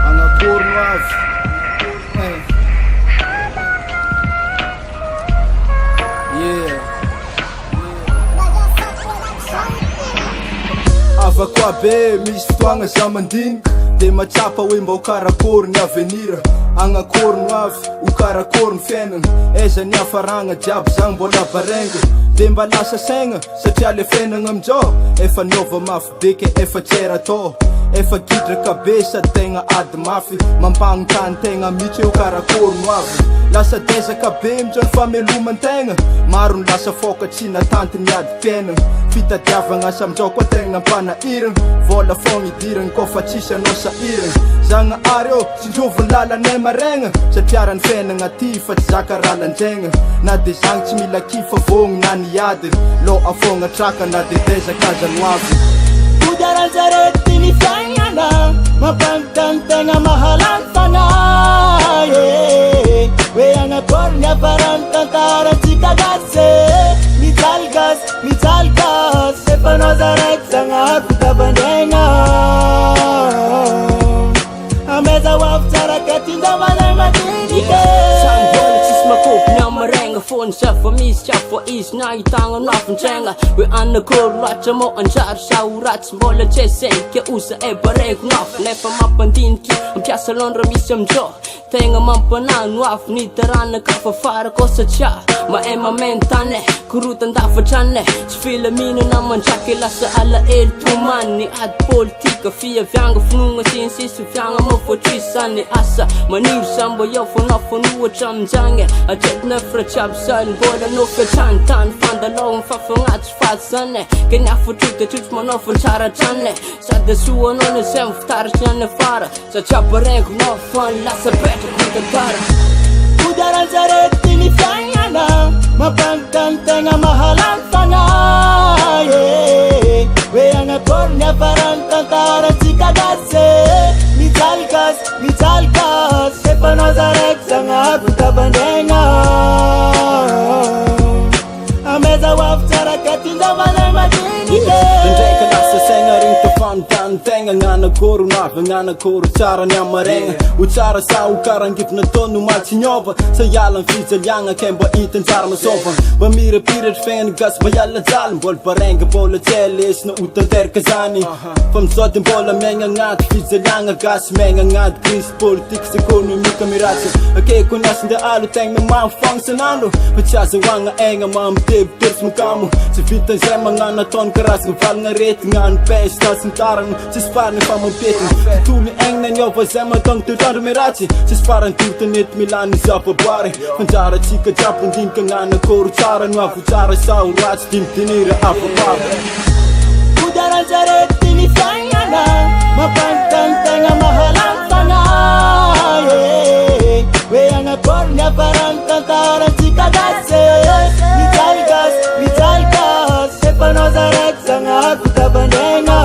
Angakoro avy avako abe misy fotoagna za mandigny de matsapa hoe mba ho karakory ny avenir. Agnakory no avy ho karakory ny fiainana, aiza ny hafaragna jiaby zagny mbola barenga. De mba lasa saigna satria le fiainagna amin'izao efa niova mafy be ke efa tsera atao. Efa gidraka be sady tegna ady mafy, mampagnontany tegna mihitsy ho karakory no avy. Lasa dezaka be amin'izao ny fameloman-tegna, maro ny lasa foka tsy natanty ny adi-piainana. Fitadiavagna asa amin'izao koa tegna mpanahirana, vola fogna idirana koa fa tsisy anao sahirana. Zagnahary ô tsy ndrovony lalanay maregna, satria raha ny fiainagna ty fa tsy zaka raha lanjaigna. Na de zagny tsy mila kifa vogny na niadiny, loa fogna traka na de dezaka aza no avy. Udaranzareti ni fiainana, mampanontany tegna mahalany fanahy. Hoe agnakory ny hafarany tantarantsika gasy, mijalgas efa nao zaraiky zagnahary fitabandraigna. Ameza hoavy tsara katinda malay madinike. Sangola tsisy makopy ny amaregna, fony zafa misy tsafa izy nahitagna nafintsegna. Hoe anakory loatra mo anjary sa ho ratsy, mbola tsy eseke oza bareko nafy. Nefa mampandiniky ampiasa londra misy amin'izao, tegna mampanano afy nitarana ka fa fara ko satria mahay mamentane korotan-dafatrane. Tsy filaminana mandraky lasa alahelo tomany, ady politika fiavianga finoagna sinsisy fiagna mafotrisany asa maniry sambo eo fanao fanohatra amin'izagny. Atretina firatsiaby zany mbola no fiatrany-tany fandalogny fafagnatsy faty ke ny afatrotatrotry manao fantsaratrany, sady asoanao na zay mifitaratry any afara satria bareko nao fany lasa petraky mitantara. Udaranzareti ni fiainana, mampanontany tegna mahalany fanahy. Hoe agnakory ny hafarany tantarantsika gasy, mijalgas efa nao zaraiky zagnahary fitabandraigna. Ameza hoavy tsara katinda malay madinike. Indraiky lasa saigna regny tafanontany tegna, gn'anakory navy gn'anakory tsara ny amaregna. Ho tsara sa ho karangivy nataony matsy niova, sa hiala ny fijaliagna ke mba hitan-tsara masôvana. Mba mirapiratry fiaignany gasy mba hiala jaly, mbola barenga mbola tsy lesina ho tanteraka zany. Fa am'izao de mbola miaigna agnaty fijaliagna gasy, miaigna agnaty crise politique sy économique miratsy. Akeko ny asin-de alo tegna mamifagna san'andro, fa tsy aza hoagna aigna mamitebiteby sy makamo. Tsy vitan'izay magnano ataony karazagna valagna rety, gnano pesta sy ny taragna tsisy farany fa mampetigna. Tontolo aignina niova zay mahatonga toetrandro miratsy, tsisy farany tontanety milany zavaboary. Fanjaratsika jiaby andinika gn'anakory tsara no avy tsara sa ho ratsy dimidinira avababa. Udaranzareti ni fiainana, mampanontany tegna mahalany fanahy. Hoe agnakory ny hafarany tantarantsika gasy, mijalgas efa nao zaraiky zagnahary fitabandraigna.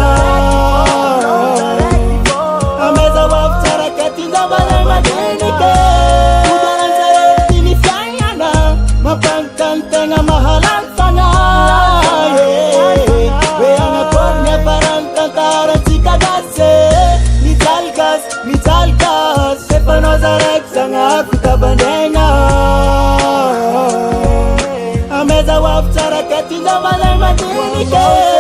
Ameza hoavy tsara katinda malay madinike. Udaranzareti ni fiainana, mampanontany tegna mahalany fanahy. Hoe agnakory ny hafarany tantarantsika gasy, mijalgas efa nao zaraiky zagnahary fitabandraigna. Ameza hoavy tsara katinda malay madinike.